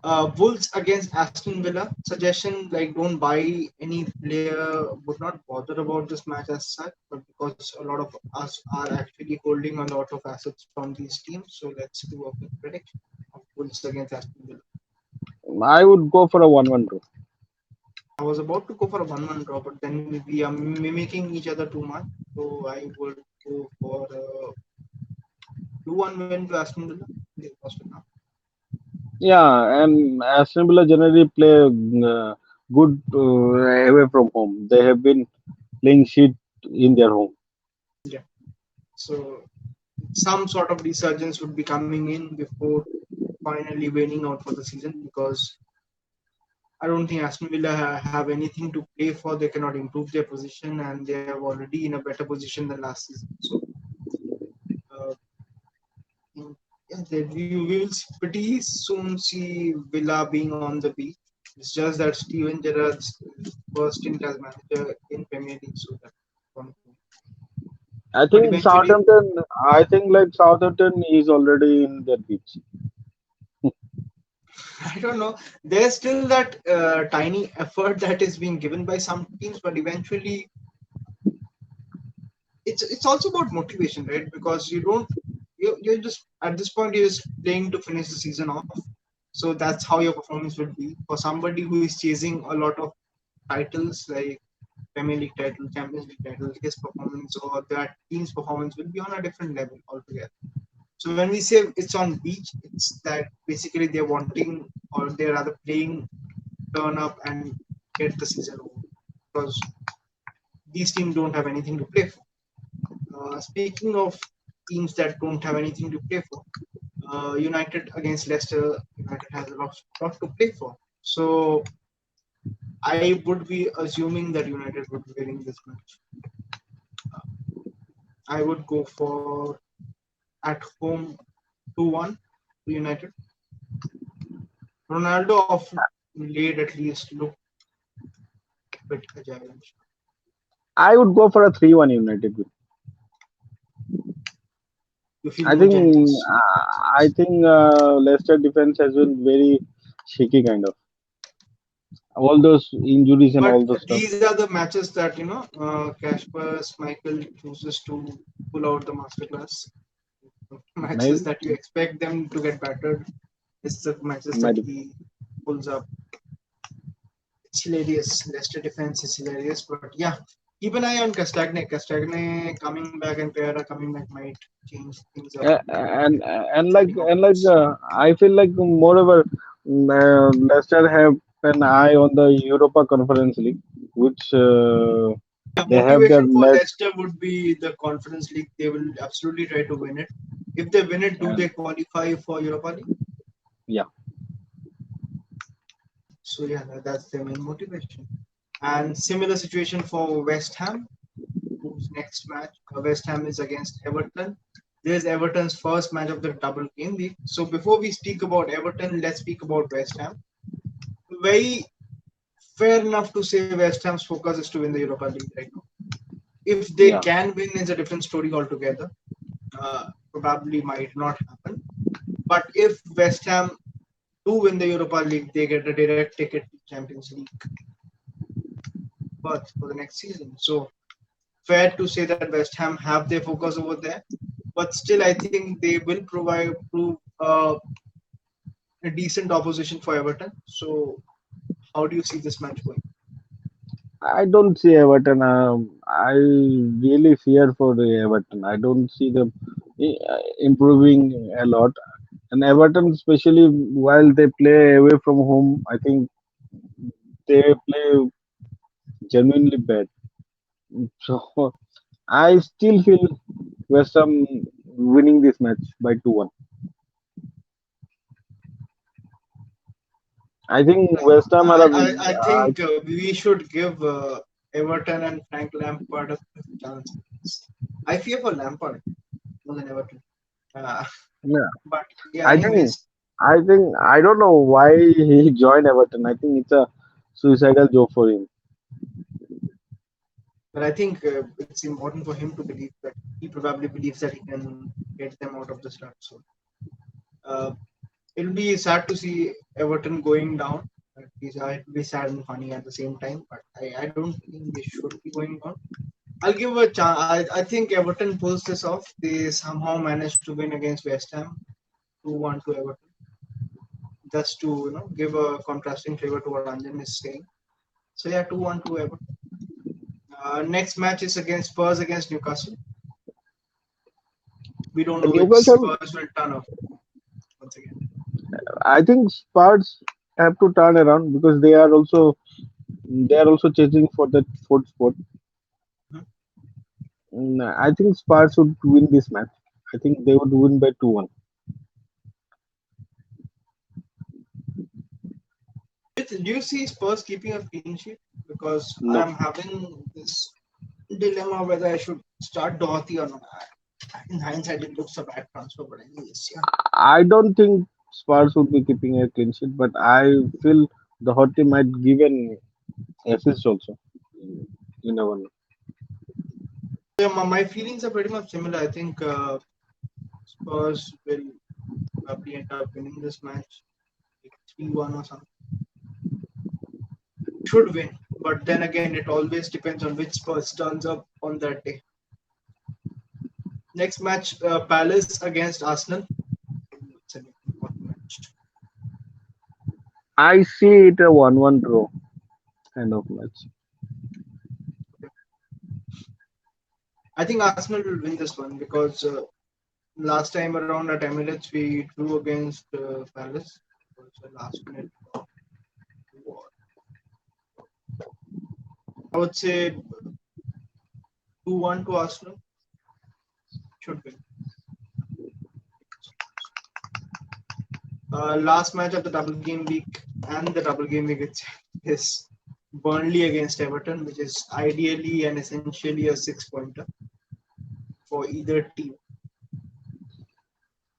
know, Wolves against Aston Villa. Suggestion like don't buy any player. Would not bother about this match as such, but because a lot of us are actually holding a lot of assets from these teams, so let's do a quick prediction of Wolves against Aston Villa. I would go for a 1-1 draw. I was about to go for a 1-1 draw, but then we are mimicking each other too much, so I would go for a 2-1 win to Aston Villa. They lost it now. Yeah, and Aston Villa generally play good away from home. They have been playing shit in their home. Yeah. So some sort of resurgence would be coming in before finally winning out for the season because I don't think Aston Villa have anything to play for. They cannot improve their position and they are already in a better position than last season. So, uh, yeah, we will pretty soon see Villa being on the beach. It's just that Steven Gerrard's first stint as manager in Premier League, so that's one thing. I But think eventually, Southampton. I think like Southampton is already in their beach. I don't know. There's still that tiny effort that is being given by some teams, but eventually, it's also about motivation, right? Because you don't you're just at this point you're just playing to finish the season off. So that's how your performance would be for somebody who is chasing a lot of titles like Premier League title, Champions League title. His performance or that team's performance will be on a different level altogether. So when we say it's on beach, it's that basically they're wanting or they're rather playing turn up and get the season over because these teams don't have anything to play for. Speaking of teams that don't have anything to play for, United against Leicester, United has a lot to play for. So I would be assuming that United would be winning this match. I would go for at home 2-1 to United. Ronaldo of late at least looked a bit agile. I would go for a 3-1 United win. You feel I more think generous with that I sense. think Leicester defense has been very shaky kind of. All those injuries and But all those stuff. these are the matches that Kasper Michael chooses to pull out the masterclass. Matches Maybe, that you expect them to get battered. It's the matches that maybe. he pulls up. It's hilarious. Leicester defense is hilarious. But yeah, keep an eye on Castagne. Castagne coming back and Pereira coming back might change things up And exciting like outcomes. I feel like moreover. Leicester have an eye on the Europa Conference League, which Yeah, they have their motivation for match. Leicester would be the Conference League. They will absolutely try to win it. If they win it, do And they qualify for Europa League? yeah, So yeah, that's their main motivation. And similar situation for West Ham, whose next match West Ham is against Everton. This is Everton's first match of the double game week. So before we speak about Everton, let's speak about West Ham. Very fair enough to say West Ham's focus is to win the Europa League right now. If they yeah. can win, is a different story altogether. Probably might not happen. But if West Ham do win the Europa League, they get a direct ticket to Champions League berth for the next season. So fair to say that West Ham have their focus over there. But still, I think they will prove a decent opposition for Everton. So how do you see this match going? I don't see Everton. I really fear for the Everton. I don't see them improving a lot. And Everton, especially while they play away from home, I think they play genuinely bad. So I still feel West Ham winning this match by 2-1. I think West Ham are I think we should give Everton and Frank Lampard a chance. I fear for Lampard more than Everton. Uh, yeah, but yeah, I think anyways. I don't know why he joined Everton. I think it's a suicidal job for him. But I think it's important for him to believe that he probably believes that he can get them out of this rut. So uh, it'll be sad to see Everton going down. It'll be sad and funny at the same time. But I don't think they should be going down. I'll give a chance. I think Everton pulls this off. They somehow managed to win against West Ham 2-1 to Everton. Just to give a contrasting flavor to what Anjan is saying. So yeah, 2-1 to Everton. Next match is against Spurs against Newcastle. We don't know which Newcastle, Spurs will turn up once again. I think Spurs have to turn around because they are also chasing for that fourth spot. Mhm. I think Spurs would win this match. I think they would win by 2-1. Do you see Spurs keeping a clean sheet? Because I No, am having this dilemma whether I should start Doherty or not. In hindsight, it looks a bad transfer, but anyways, yeah. I don't think Spurs would be keeping a clean sheet, but I feel the hot team might give an assist also. You never know. Yeah, my feelings are pretty much similar. I think Spurs will probably end up winning this match, like 3-1 or something. Should win, but then again, it always depends on which Spurs turns up on that day. Next match, Palace against Arsenal. It's an important match. I see it a 1-1 draw kind of match. I think Arsenal will win this one because last time around at Emirates we drew against Palace. It was a last minute. I would say 2-1 to Arsenal should win. Last match of the double game week and the double game week is Burnley against Everton, which is ideally and essentially a 6 pointer for either team.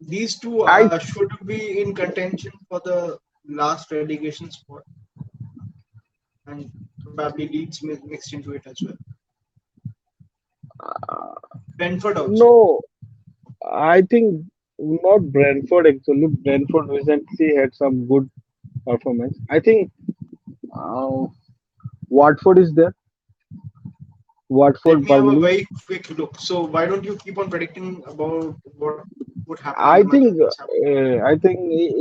These two I should be in contention for the last relegation spot, and probably Leeds mixed into it as well. Brentford also. no, I think not Brentford actually. Brentford recently had some good performance. I think uh, Watford is there. Let Watford, me have a Burnley. very quick look. So why don't you keep on predicting about what would happen in the I match think once it's happened?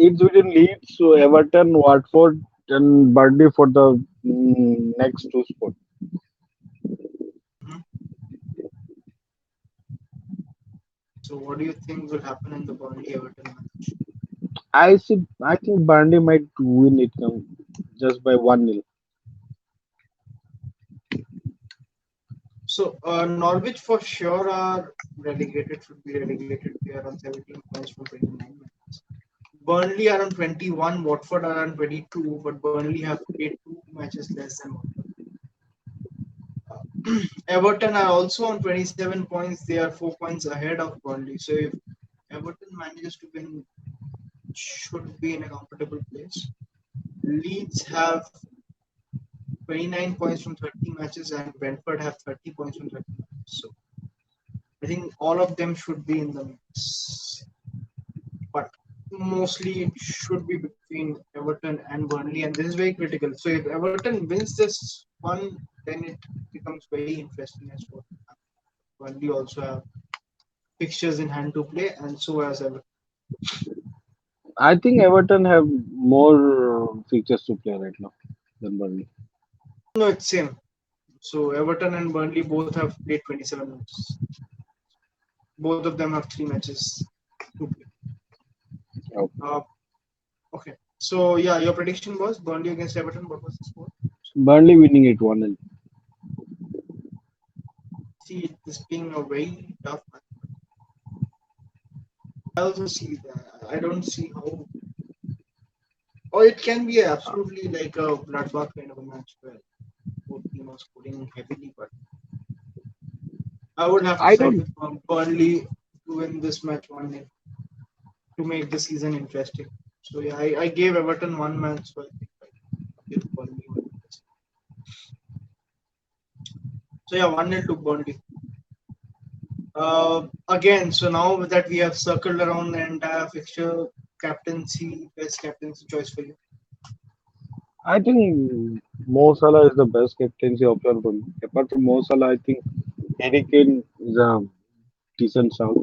it's within Leeds, so Everton, Watford, and Burnley for the next two spots. Mhm. So what do you think will happen in the Burnley Everton match? I think Burnley might win it just by 1-0. So Norwich for sure are relegated, should be relegated. They are on 17 points from 29 matches. Burnley are on 21, Watford are on 22, but Burnley have played two matches less than Watford. Everton are also on 27 points. They are 4 points ahead of Burnley. So if Everton manages to win, should be in a comfortable place. Leeds have 29 points from 30 matches, and Brentford have 30 points from 30 matches. So I think all of them should be in the mix, but mostly it should be between Everton and Burnley, and this is very critical. So if Everton wins this one, then it becomes very interesting as well. Burnley also have fixtures in hand to play, and so as Everton. I think Everton have more features to play right now than Burnley. No, it's same. So Everton and Burnley both have played 27 matches. Both of them have three matches to play. Oh. Uh, okay. So yeah, your prediction was Burnley against Everton. What was the score? Burnley winning it 1-0. See this being a very tough match. I also see that. I don't see how. Or it can be absolutely like a bloodbath kind of a match where both teams are scoring heavily. But I would have to I side don't. with Burnley to win this match 1-0 to make the season interesting. So yeah, I gave Everton one match, so I think I give Burnley 1 match. So yeah, 1-0 to Burnley. Again, so now that we have circled around the entire fixture, captaincy, best captaincy choice for you. I think Mo Salah is the best captaincy option for me. Apart from Mo Salah, I think Harry Kane is a decent shout.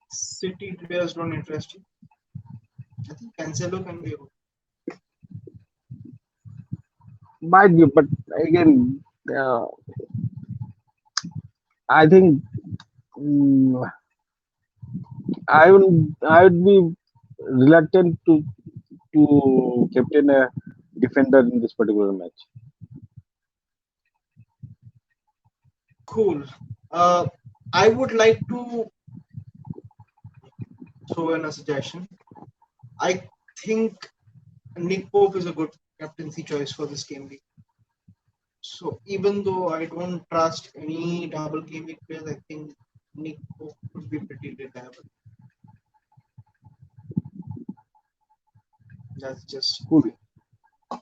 City players don't interest you. I think Cancelo can be good. Might be, but again, I think mm, I would be reluctant to captain a defender in this particular match. Cool. Uh, I would like to throw in a suggestion. I think Nick Pope is a good captaincy choice for this game week. So even though I don't trust any double game week players, I think Nick Pope could be pretty reliable. That's just Cool. my.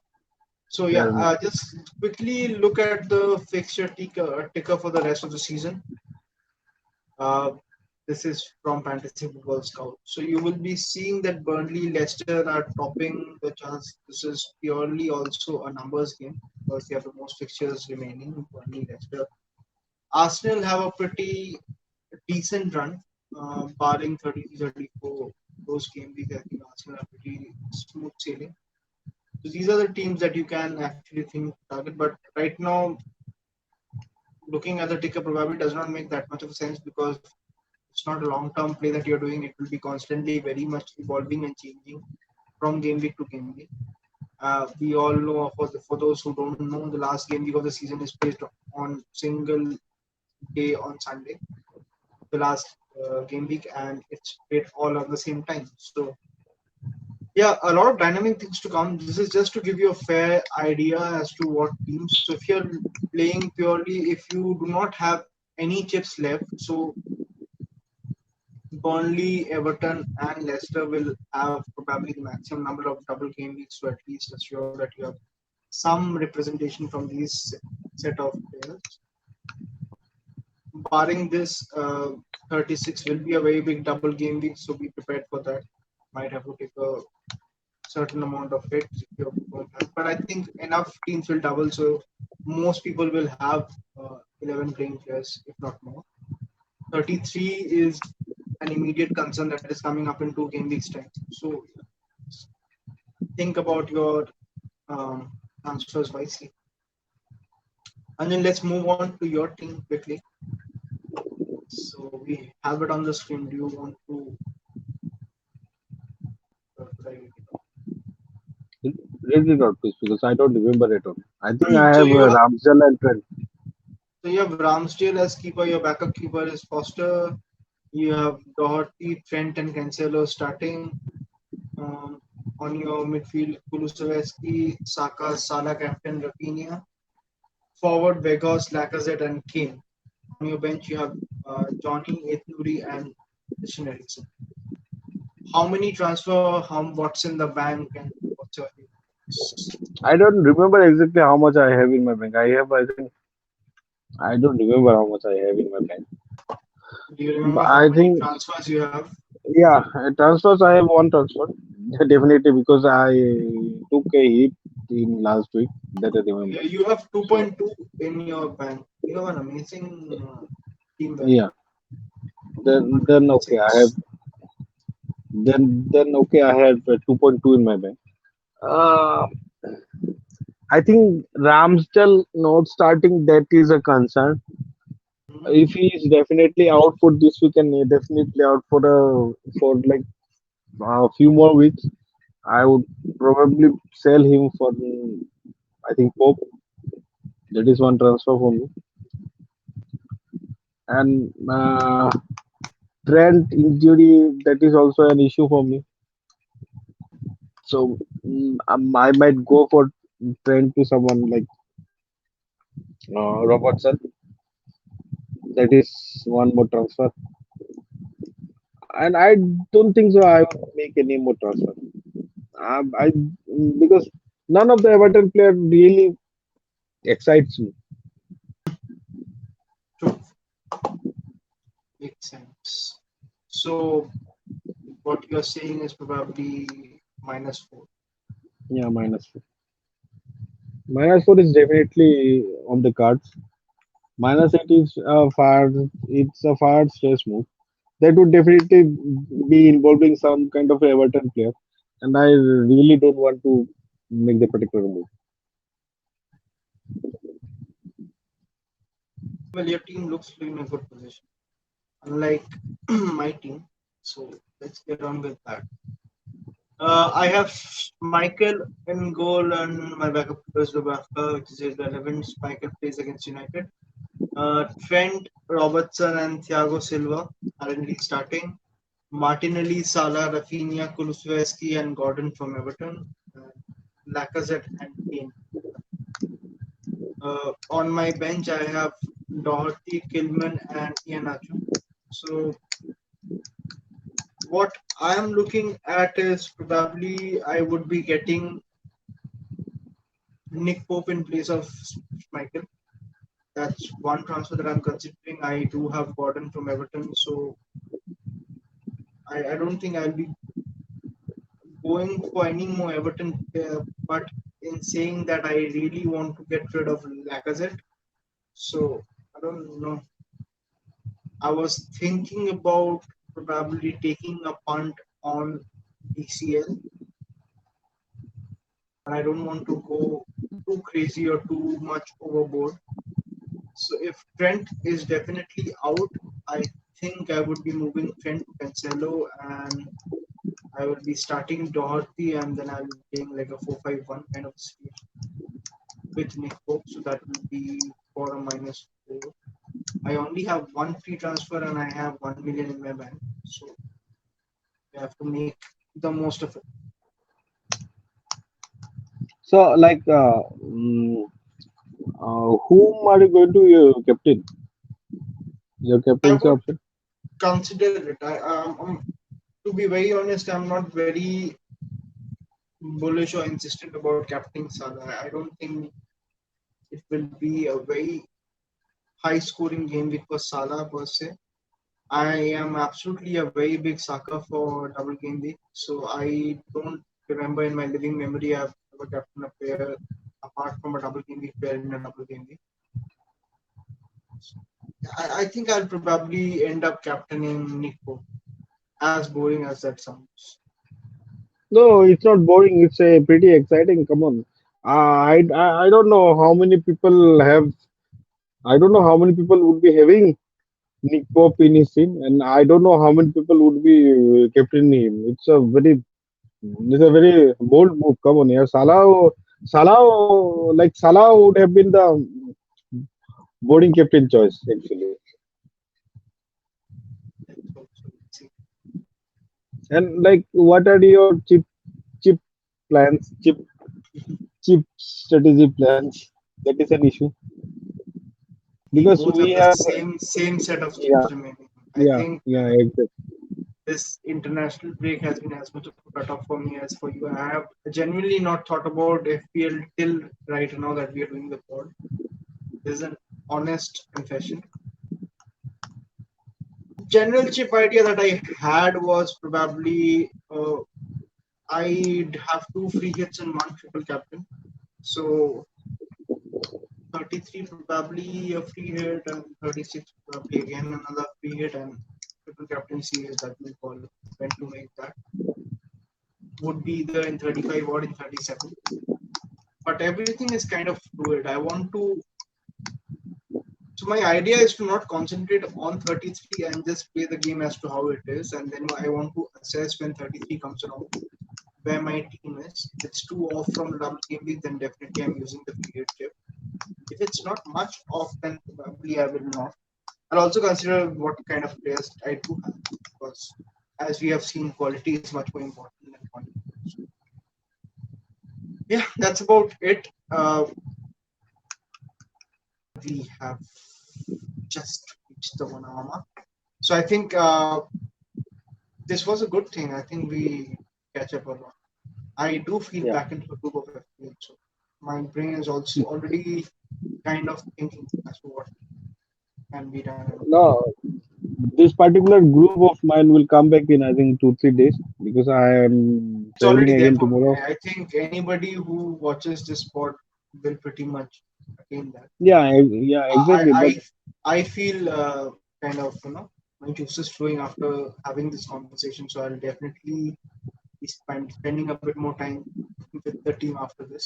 So Fair yeah, enough. just quickly look at the fixture ticker for the rest of the season. Uh, this is from Fantasy Football Scout. So you will be seeing that Burnley, Leicester are topping the charts. This is purely also a numbers game because they have the most fixtures remaining. Burnley, Leicester, Arsenal have a pretty decent run, barring 33-34. Those game weeks, I think Arsenal are pretty smooth sailing. So these are the teams that you can actually think target. But right now, looking at the ticker probably does not make that much of a sense because it's not a long-term play that you're doing. It will be constantly very much evolving and changing from game week to game week. We all know, for those who don't know, the last game week of the season is placed on single day on Sunday, the last game week, and it's played all at the same time. So yeah, a lot of dynamic things to come. This is just to give you a fair idea as to what teams. So if you're playing purely, if you do not have any chips left, so Burnley, Everton, and Leicester will have probably the maximum number of double game weeks to at least assure that you have some representation from these set of players. Barring this, 36 will be a very big double game week, so be prepared for that. Might have to take a certain amount of hits if you don't have. But I think enough teams will double, so most people will have 11 playing players, if not more. 33 is an immediate concern that is coming up in 2 game weeks time. So think about your transfers wisely. And then let's move on to your team quickly. So we have it on the screen. Do you want to write it down? Read it out, please, because I don't remember it all. I think I So have you have Ramsdale and Trent. Ramsdale as keeper. Your backup keeper is Foster. You have Doherty, Trent, and Cancelo starting. Um, on your midfield, Kulusevski, Saka, Salah, captain Rafinha. Forward, Vegas, Lacazette, and Kane. On your bench, you have Johnny, Ethuri, and Christian Eriksen. How many transfer? What's in the bank, and what's your thoughts? I don't remember exactly how much I have in my bank. I think, I don't remember how much I have in my bank. Do you But remember how I many think, transfers you have? yeah, transfers, I have one transfer. Definitely because I took a hit in last week. That I remember. Yeah, you have So, 2.2 in your bank. You have an amazing team value. yeah, then okay, I have 1.6. then okay, I have 2.2 in my bank. Uh, I think Ramsdale not starting, that is a concern. If he is definitely out for this week and definitely out for like a few more weeks, I would probably sell him for I think Pope. That is one transfer for me. And Trent injury, that is also an issue for me. So I might go for Trent to someone like Robertson. That is one more transfer. And I don't think so. I would make any more transfer. I because none of the Everton player really excites me. True. Makes sense. So what you're saying is probably -4. Yeah, -4. -4 is definitely on the cards. -8 is it's a far stress move. That would definitely be involving some kind of Everton player, and I really don't want to make the particular move. Well, your team looks to be in a good position, unlike my team. So let's get on with that. I have Michael in goal, and my backup is Dubravka, which is irrelevant. Michael plays against United. Trent, Robertson, and Thiago Silva are in starting. Martinelli, Salah, Rafinha, Kulusevski, and Gordon from Everton. Uh, Lacazette and Kane. On my bench, I have Doherty, Kilman, and Iheanacho. So what I am looking at is probably I would be getting Nick Pope in place of Michael. That's one transfer that I'm considering. I do have Gordon from Everton, so I don't think I'll be going for any more Everton player. But in saying that, I really want to get rid of Lacazette. So I don't know. I was thinking about probably taking a punt on DCL, but I don't want to go too crazy or too much overboard. So if Trent is definitely out, I think I would be moving Trent to Cancelo, and I will be starting Doherty, and then I'll be playing like a 4-5-1 kind of situation with Nick Pope. So that will be for a -4. I only have one free transfer and I have 1 million in my bank. So you have to make the most of it. So, like, whom are you going to captain? Your I captaincy would option? consider it. To be very honest, I'm not very bullish or insistent about captaining Salah. I don't think it will be a very high scoring game week for Salah per se. I am absolutely a very big sucker for double game week. So I don't remember in my living memory I've ever captained a player apart from a double game week player in a double game week. I think I'll probably end up captaining Nico, as boring as that sounds. No, it's not boring. It's a pretty exciting. Come on. I don't know how many people have. I don't know how many people would be having Nick Pope in his team, and I don't know how many people would be captaining him. It's a very bold move. Come on, yeah. Salah would have been the boarding captain choice actually. Let's hope so. Let's see. And like, what are your chip plans, chip strategy plans? That is an issue We because both we have the have, same set of yeah, chips remaining. I yeah, think yeah, exactly. this international break has been as much of a cut off for me as for you. I have genuinely not thought about FPL till right now that we are doing the pod. This is an honest confession. General chip idea that I had was probably I'd have two free hits and one triple captain. So 33 probably a free hit and 36 probably again another free hit and triple captaincy is that we call when to make that would be either in 35 or in 37. But everything is kind of fluid. I want to so my idea is to not concentrate on 33 and just play the game as to how it is, and then I want to assess when 33 comes around where my team is. If it's too off from the double game week, then definitely I'm using the period chip. If it's not much off, then probably I will not. I'll also consider what kind of players I do have because, as we have seen, quality is much more important than quantity. So, yeah, that's about it. We have just reached the 1 hour mark. So I think this was a good thing. I think we catch up a lot. I do feel Yeah. back into the group of FPL, so my brain is also already kind of thinking as to what can be done and what. No, this particular group of mine will come back in I think 2 3 days because I am It's already traveling there again for me. tomorrow. I think anybody who watches this pod will pretty much attain that. Yeah, I exactly. But I I feel kind of my juices flowing after having this conversation. So I'll definitely be spending a bit more time with the team after this.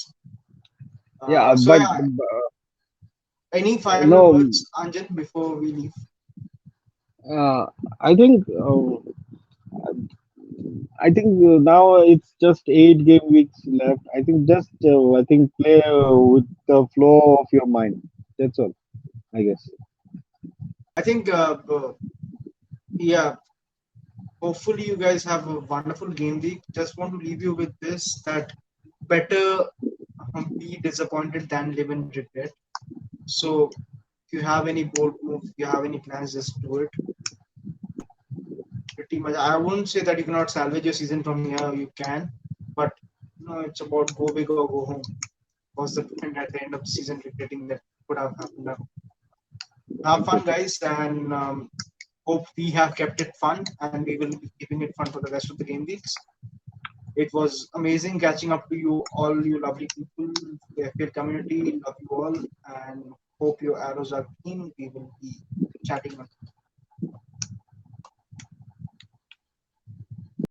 yeah, So but yeah, any final no, words, Anjan, before we leave? uh, I think now it's just 8 game weeks left. I think play with the flow of your mind. That's all, I guess. I think yeah. Hopefully you guys have a wonderful game week. Just want to leave you with this that better be disappointed than live in regret. So if you have any bold moves, if you have any plans, just do it. Pretty much. I wouldn't say that you cannot salvage your season from here. You can, but it's about go big or go home. What's the point at the end of the season regretting that could have happened? Have fun, guys, and hope we have kept it fun, and we will be keeping it fun for the rest of the game weeks. It was amazing catching up to you, all you lovely people, the FPL community. Love you all, and hope your arrows are keen. We will be chatting on